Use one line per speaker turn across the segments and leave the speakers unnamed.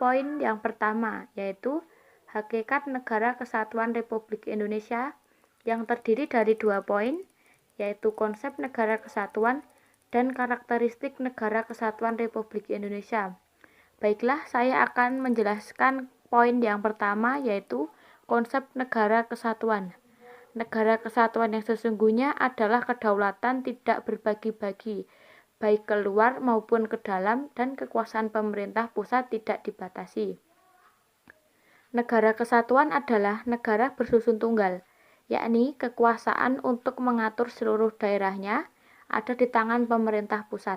poin yang pertama, yaitu hakikat Negara Kesatuan Republik Indonesia yang terdiri dari 2 poin, yaitu konsep negara kesatuan dan karakteristik Negara Kesatuan Republik Indonesia. Baiklah, saya akan menjelaskan poin yang pertama, yaitu konsep negara kesatuan. Negara kesatuan yang sesungguhnya adalah kedaulatan tidak berbagi-bagi, baik keluar maupun ke dalam, dan kekuasaan pemerintah pusat tidak dibatasi. Negara kesatuan adalah negara bersusun tunggal, yakni kekuasaan untuk mengatur seluruh daerahnya ada di tangan pemerintah pusat.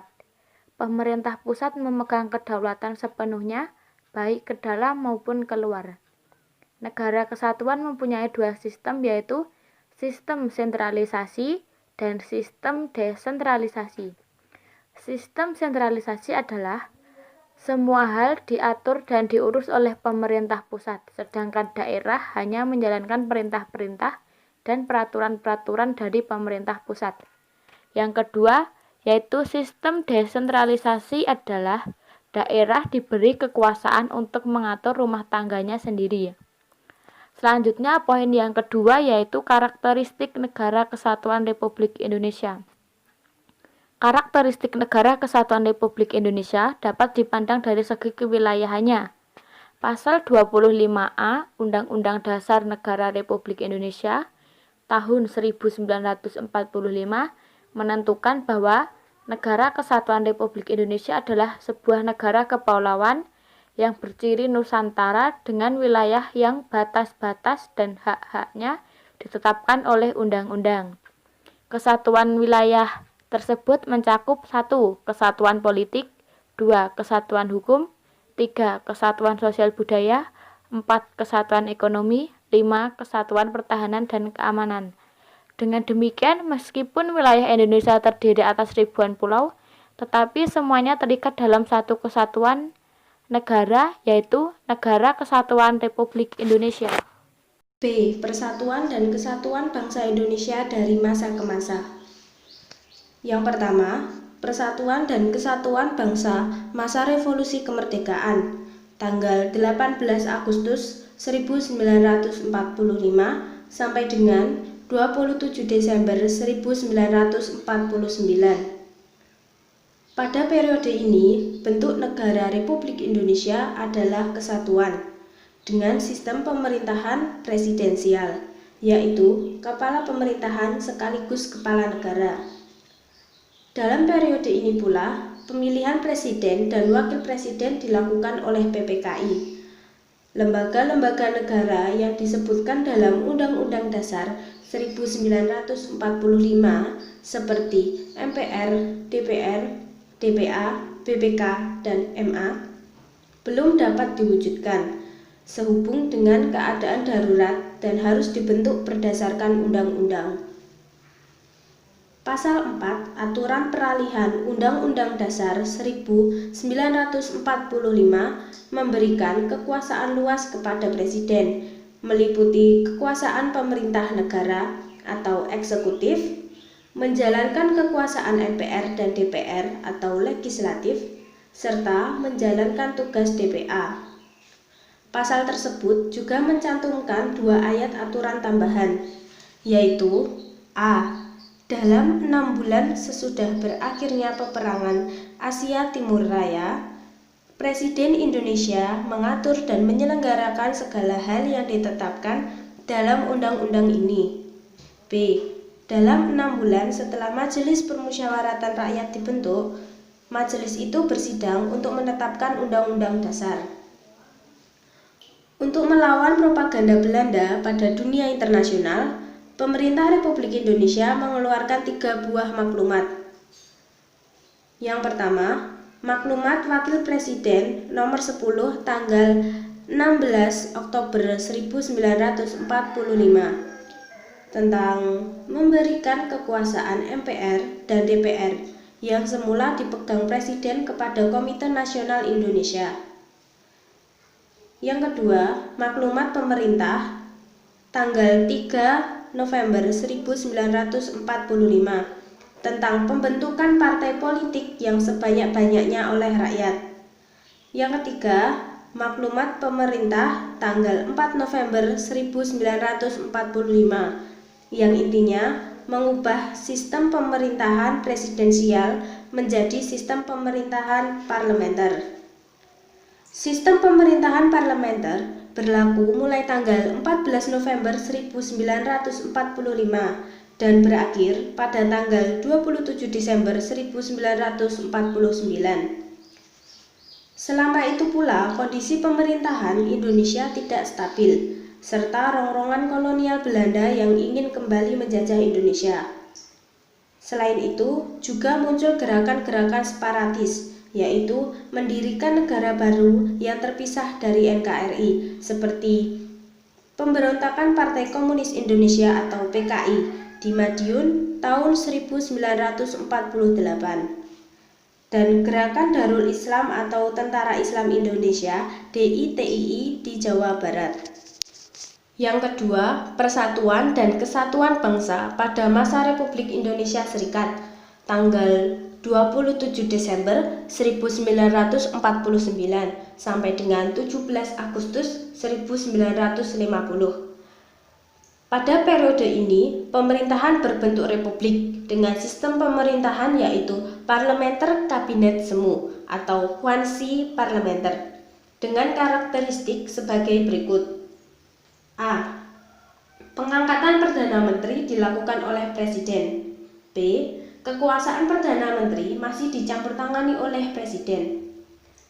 Pemerintah pusat memegang kedaulatan sepenuhnya, baik ke dalam maupun keluar. Negara kesatuan mempunyai 2 sistem, yaitu sistem sentralisasi dan sistem desentralisasi. Sistem sentralisasi adalah semua hal diatur dan diurus oleh pemerintah pusat, sedangkan daerah hanya menjalankan perintah-perintah dan peraturan-peraturan dari pemerintah pusat. Yang kedua, yaitu sistem desentralisasi adalah daerah diberi kekuasaan untuk mengatur rumah tangganya sendiri. Selanjutnya, poin yang kedua yaitu karakteristik Negara Kesatuan Republik Indonesia. Karakteristik Negara Kesatuan Republik Indonesia dapat dipandang dari segi kewilayahannya. Pasal 25A Undang-Undang Dasar Negara Republik Indonesia tahun 1945 menentukan bahwa Negara Kesatuan Republik Indonesia adalah sebuah negara kepulauan yang berciri Nusantara dengan wilayah yang batas-batas dan hak-haknya ditetapkan oleh undang-undang. Kesatuan wilayah tersebut mencakup 1. Kesatuan politik, 2. Kesatuan hukum, 3. Kesatuan sosial budaya, 4. Kesatuan ekonomi, 5. Kesatuan pertahanan dan keamanan. Dengan demikian, meskipun wilayah Indonesia terdiri atas ribuan pulau, tetapi semuanya terikat dalam satu kesatuan negara, yaitu Negara Kesatuan Republik Indonesia.
B. Persatuan dan Kesatuan Bangsa Indonesia dari masa ke masa. Yang pertama, Persatuan dan Kesatuan Bangsa masa Revolusi Kemerdekaan, tanggal 18 Agustus 1945 sampai dengan 27 Desember 1949. Pada periode ini, bentuk negara Republik Indonesia adalah kesatuan dengan sistem pemerintahan presidensial, yaitu kepala pemerintahan sekaligus kepala negara. Dalam periode ini pula, pemilihan presiden dan wakil presiden dilakukan oleh PPKI. Lembaga-lembaga negara yang disebutkan dalam Undang-Undang Dasar 1945 seperti MPR, DPR, DPA, BPK, dan MA belum dapat diwujudkan sehubung dengan keadaan darurat dan harus dibentuk berdasarkan undang-undang. Pasal 4 Aturan Peralihan Undang-Undang Dasar 1945 memberikan kekuasaan luas kepada Presiden, meliputi kekuasaan pemerintah negara atau eksekutif, menjalankan kekuasaan MPR dan DPR atau legislatif, serta menjalankan tugas DPA. Pasal tersebut juga mencantumkan 2 ayat aturan tambahan, yaitu A. Dalam 6 bulan sesudah berakhirnya peperangan Asia Timur Raya, Presiden Indonesia mengatur dan menyelenggarakan segala hal yang ditetapkan dalam undang-undang ini. B. Dalam 6 bulan setelah Majelis Permusyawaratan Rakyat dibentuk, majelis itu bersidang untuk menetapkan undang-undang dasar. Untuk melawan propaganda Belanda pada dunia internasional, pemerintah Republik Indonesia mengeluarkan 3 buah maklumat. Yang pertama, Maklumat Wakil Presiden nomor 10 tanggal 16 Oktober 1945 tentang memberikan kekuasaan MPR dan DPR yang semula dipegang Presiden kepada Komite Nasional Indonesia. Yang kedua, Maklumat Pemerintah tanggal 3 November 1945 tentang pembentukan partai politik yang sebanyak-banyaknya oleh rakyat. Yang ketiga, Maklumat Pemerintah tanggal 4 November 1945 yang intinya mengubah sistem pemerintahan presidensial menjadi sistem pemerintahan parlementer. Sistem pemerintahan parlementer berlaku mulai tanggal 14 November 1945 dan berakhir pada tanggal 27 Desember 1949. Selama itu pula kondisi pemerintahan Indonesia tidak stabil, serta rongrongan kolonial Belanda yang ingin kembali menjajah Indonesia. Selain itu, juga muncul gerakan-gerakan separatis, yaitu mendirikan negara baru yang terpisah dari NKRI, seperti Pemberontakan Partai Komunis Indonesia atau PKI di Madiun tahun 1948. Dan Gerakan Darul Islam atau Tentara Islam Indonesia DITII di Jawa Barat. Yang kedua, Persatuan dan Kesatuan Bangsa pada masa Republik Indonesia Serikat tanggal 27 Desember 1949 sampai dengan 17 Agustus 1950. Pada periode ini, pemerintahan berbentuk republik dengan sistem pemerintahan yaitu parlementer kabinet semu atau quasi parlementer dengan karakteristik sebagai berikut. A. Pengangkatan Perdana Menteri dilakukan oleh Presiden. B. Kekuasaan Perdana Menteri masih dicampur tangani oleh Presiden.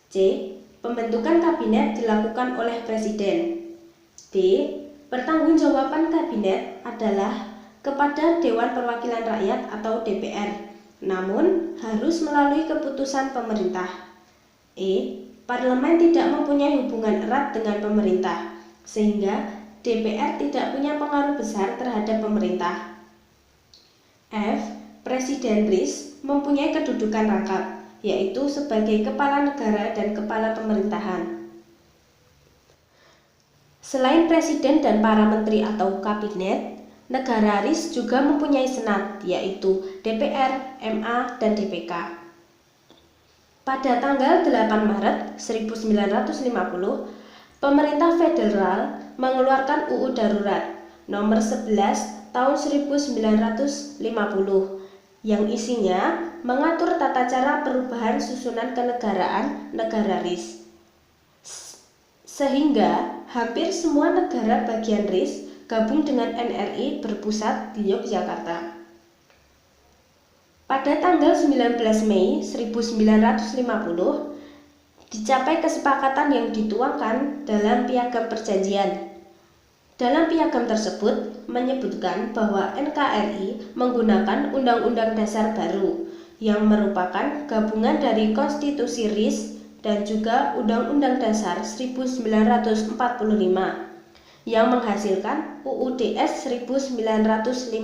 C. Pembentukan kabinet dilakukan oleh Presiden. D. Pertanggungjawaban kabinet adalah kepada Dewan Perwakilan Rakyat atau DPR, namun harus melalui keputusan pemerintah. E. Parlemen tidak mempunyai hubungan erat dengan pemerintah, sehingga DPR tidak punya pengaruh besar terhadap pemerintah. F. Presiden RIS mempunyai kedudukan rangkap, yaitu sebagai kepala negara dan kepala pemerintahan. Selain presiden dan para menteri atau kabinet, negara RIS juga mempunyai senat, yaitu DPR, MA, dan DPK. Pada tanggal 8 Maret 1950, pemerintah federal mengeluarkan UU Darurat nomor 11 tahun 1950 yang isinya mengatur tata cara perubahan susunan kenegaraan negara RIS. Sehingga hampir semua negara bagian RIS gabung dengan NRI berpusat di Yogyakarta. Pada tanggal 19 Mei 1950, dicapai kesepakatan yang dituangkan dalam Piagam Perjanjian. Dalam piagam tersebut menyebutkan bahwa NKRI menggunakan Undang-Undang Dasar baru yang merupakan gabungan dari Konstitusi RIS dan juga Undang-Undang Dasar 1945 yang menghasilkan UUDS 1950.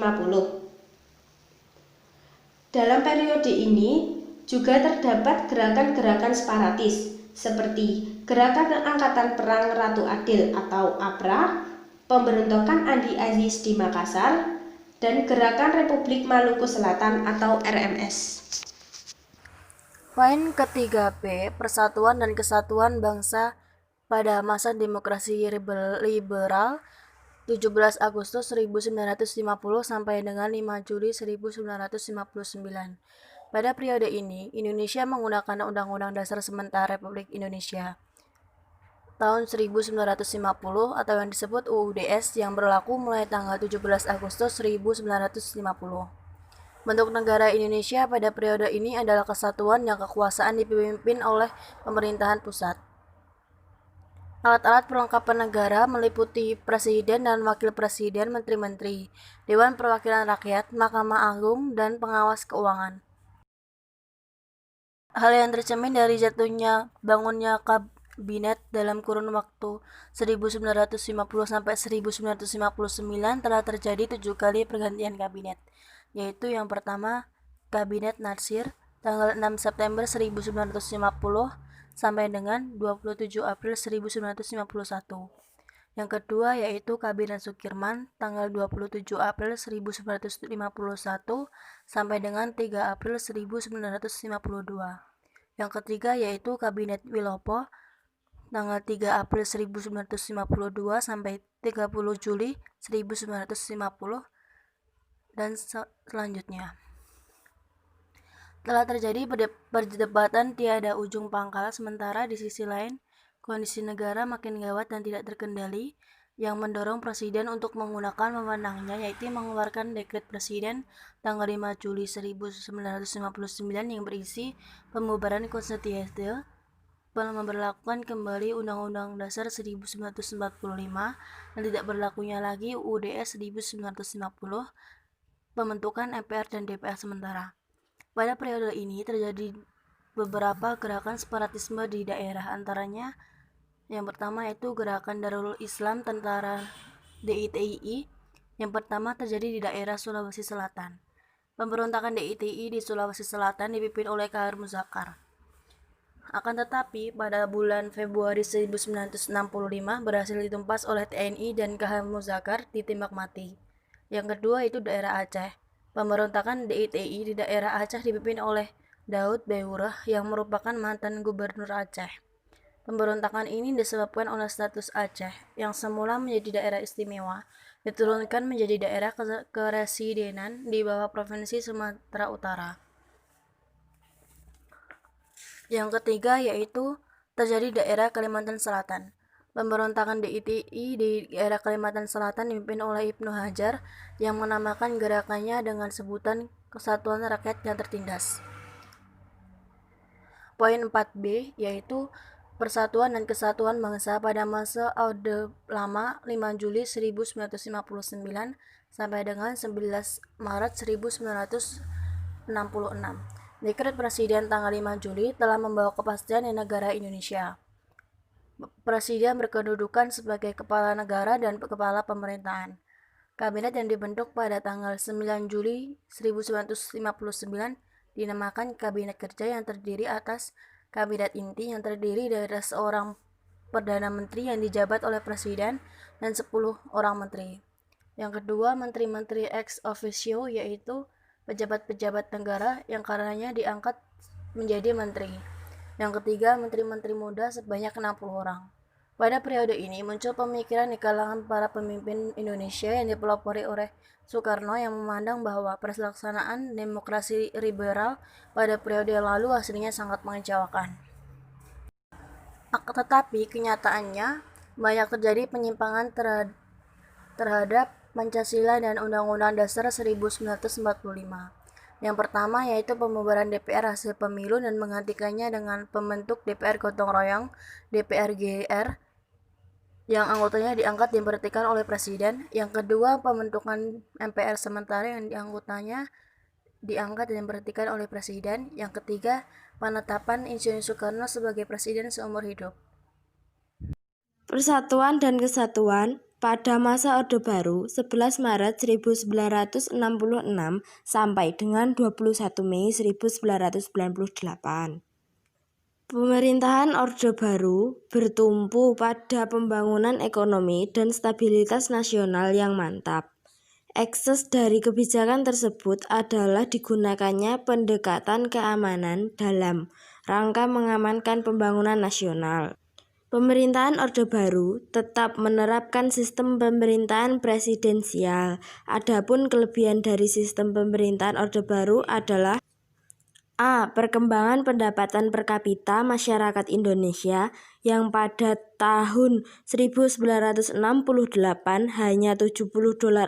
Dalam periode ini juga terdapat gerakan-gerakan separatis seperti Gerakan Angkatan Perang Ratu Adil atau APRA, Pemberontakan Andi Aziz di Makassar, dan Gerakan Republik Maluku Selatan atau RMS.
Poin ketiga B. Persatuan dan Kesatuan Bangsa pada masa demokrasi liberal 17 Agustus 1950 sampai dengan 5 Juli 1959. Pada periode ini, Indonesia menggunakan Undang-Undang Dasar Sementara Republik Indonesia tahun 1950 atau yang disebut UUDS yang berlaku mulai tanggal 17 Agustus 1950. Bentuk negara Indonesia pada periode ini adalah kesatuan yang kekuasaan dipimpin oleh pemerintahan pusat. Alat-alat perlengkapan negara meliputi Presiden dan Wakil Presiden, Menteri-Menteri, Dewan Perwakilan Rakyat, Mahkamah Agung, dan Pengawas Keuangan. Hal yang tercermin dari jatuhnya bangunnya kabinet dalam kurun waktu 1950 sampai 1959 telah terjadi 7 kali pergantian kabinet, yaitu yang pertama Kabinet Natsir tanggal 6 September 1950 sampai dengan 27 April 1951. Yang kedua yaitu Kabinet Sukirman tanggal 27 April 1951 sampai dengan 3 April 1952. Yang ketiga yaitu Kabinet Wilopo
tanggal 3 April 1952 sampai 30 Juli 1950 dan selanjutnya. Telah terjadi perdebatan tiada ujung pangkal, sementara di sisi lain kondisi negara makin gawat dan tidak terkendali, yang mendorong Presiden untuk menggunakan wewenangnya, yaitu mengeluarkan Dekret Presiden tanggal 5 Juli 1959 yang berisi pembubaran konstitusi, memberlakukan kembali Undang-Undang Dasar 1945 dan tidak berlakunya lagi UUD 1950, pembentukan MPR dan DPR sementara. Pada periode ini terjadi beberapa gerakan separatisme di daerah, antaranya yang pertama yaitu Gerakan Darul Islam Tentara DITII. Yang pertama terjadi di daerah Sulawesi Selatan. Pemberontakan DITII di Sulawesi Selatan dipimpin oleh KH Muzakar. Akan tetapi pada bulan Februari 1965 berhasil ditumpas oleh TNI dan KH Muzakar ditembak mati. Yang kedua itu daerah Aceh. Pemberontakan DITI di daerah Aceh dipimpin oleh Daud Beurah yang merupakan mantan gubernur Aceh. Pemberontakan ini disebabkan oleh status Aceh yang semula menjadi daerah istimewa diturunkan menjadi daerah keresidenan di bawah Provinsi Sumatera Utara. Yang ketiga yaitu terjadi daerah Kalimantan Selatan. Pemberontakan DITI di daerah Kalimantan Selatan dipimpin oleh Ibnu Hajar yang menamakan gerakannya dengan sebutan Kesatuan Rakyat yang Tertindas. Poin 4B yaitu Persatuan dan Kesatuan Bangsa pada masa Orde Lama 5 Juli 1959 sampai dengan 11 Maret 1966. Dekret Presiden tanggal 5 Juli telah membawa kepastian di negara Indonesia. Presiden berkedudukan sebagai kepala negara dan kepala pemerintahan. Kabinet yang dibentuk pada tanggal 9 Juli 1959 dinamakan Kabinet Kerja yang terdiri atas Kabinet Inti yang terdiri dari seorang Perdana Menteri yang dijabat oleh Presiden dan 10 orang menteri. Yang kedua, menteri-menteri ex officio yaitu pejabat-pejabat negara yang karenanya diangkat menjadi menteri. Yang ketiga, menteri-menteri muda sebanyak 60 orang. Pada periode ini muncul pemikiran di kalangan para pemimpin Indonesia yang dipelopori oleh Soekarno yang memandang bahwa pelaksanaan demokrasi liberal pada periode lalu hasilnya sangat mengecewakan. Tetapi kenyataannya banyak terjadi penyimpangan terhadap Pancasila dan Undang-Undang Dasar 1945. Yang pertama yaitu pembubaran DPR hasil pemilu dan menggantikannya dengan pembentuk DPR gotong royong DPR GR yang anggotanya diangkat dan diberhentikan oleh Presiden. Yang kedua, pembentukan MPR sementara yang anggotanya diangkat dan diberhentikan oleh Presiden. Yang ketiga, penetapan Insinyur Soekarno sebagai Presiden seumur hidup.
Persatuan dan Kesatuan pada masa Orde Baru 11 Maret 1966 sampai dengan 21 Mei 1998. Pemerintahan Orde Baru bertumpu pada pembangunan ekonomi dan stabilitas nasional yang mantap. Ekses dari kebijakan tersebut adalah digunakannya pendekatan keamanan dalam rangka mengamankan pembangunan nasional. Pemerintahan Orde Baru tetap menerapkan sistem pemerintahan presidensial. Adapun kelebihan dari sistem pemerintahan Orde Baru adalah A. Perkembangan pendapatan per kapita masyarakat Indonesia yang pada tahun 1968 hanya $70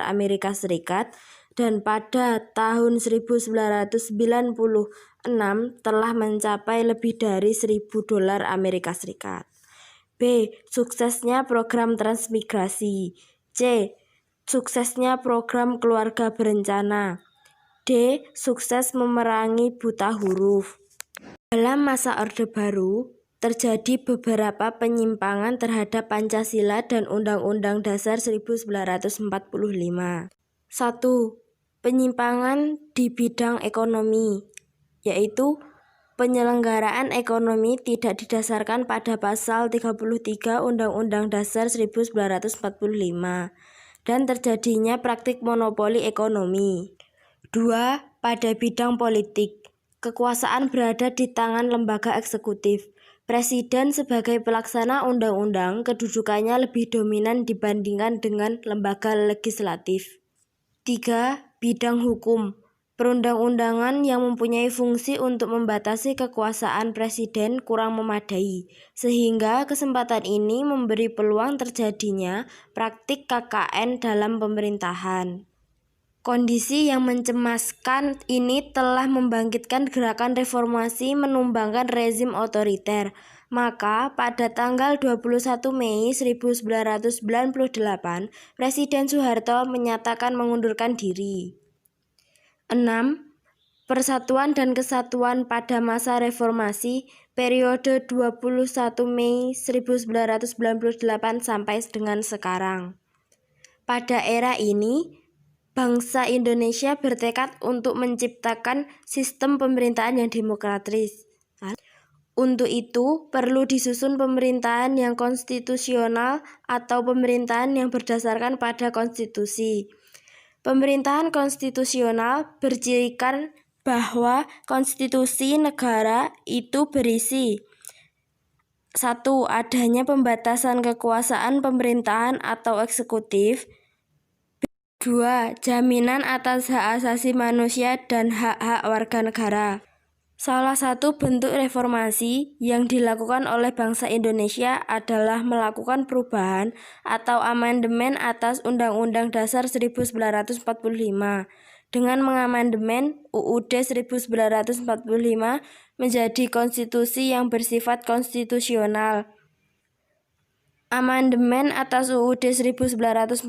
Amerika Serikat dan pada tahun 1996 telah mencapai lebih dari $1.000 Amerika Serikat. B. Suksesnya program transmigrasi. C. Suksesnya program keluarga berencana. D. Sukses memerangi buta huruf. Dalam masa Orde Baru, terjadi beberapa penyimpangan terhadap Pancasila dan Undang-Undang Dasar 1945. 1. Penyimpangan di bidang ekonomi, yaitu penyelenggaraan ekonomi tidak didasarkan pada pasal 33 Undang-Undang Dasar 1945 dan terjadinya praktik monopoli ekonomi. 2. Pada bidang politik, kekuasaan berada di tangan lembaga eksekutif. Presiden sebagai pelaksana undang-undang kedudukannya lebih dominan dibandingkan dengan lembaga legislatif. 3. Bidang hukum. Perundang-undangan yang mempunyai fungsi untuk membatasi kekuasaan presiden kurang memadai, sehingga kesempatan ini memberi peluang terjadinya praktik KKN dalam pemerintahan. Kondisi yang mencemaskan ini telah membangkitkan gerakan reformasi menumbangkan rezim otoriter. Maka pada tanggal 21 Mei 1998, Presiden Soeharto menyatakan mengundurkan diri. 6. Persatuan dan Kesatuan pada masa reformasi periode 21 Mei 1998 sampai dengan sekarang. Pada era ini, bangsa Indonesia bertekad untuk menciptakan sistem pemerintahan yang demokratis. Untuk itu, perlu disusun pemerintahan yang konstitusional atau pemerintahan yang berdasarkan pada konstitusi. Pemerintahan konstitusional bercirikan bahwa konstitusi negara itu berisi 1. Adanya pembatasan kekuasaan pemerintahan atau eksekutif. 2. Jaminan atas hak asasi manusia dan hak-hak warga negara. Salah satu bentuk reformasi yang dilakukan oleh bangsa Indonesia adalah melakukan perubahan atau amandemen atas Undang-Undang Dasar 1945 dengan mengamandemen UUD 1945 menjadi konstitusi yang bersifat konstitusional. Amandemen atas UUD 1945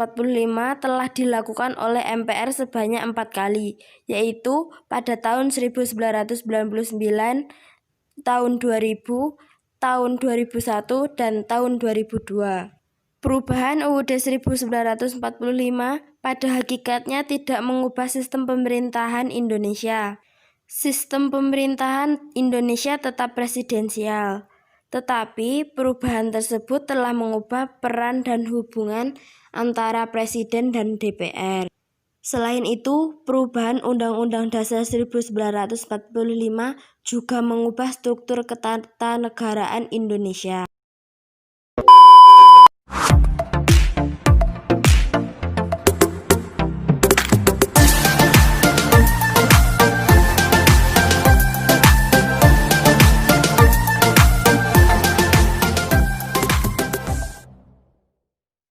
telah dilakukan oleh MPR sebanyak 4 kali, yaitu pada tahun 1999, tahun 2000, tahun 2001, dan tahun 2002. Perubahan UUD 1945 pada hakikatnya tidak mengubah sistem pemerintahan Indonesia. Sistem pemerintahan Indonesia tetap presidensial. Tetapi perubahan tersebut telah mengubah peran dan hubungan antara Presiden dan DPR. Selain itu, perubahan Undang-Undang Dasar 1945 juga mengubah struktur ketatanegaraan Indonesia.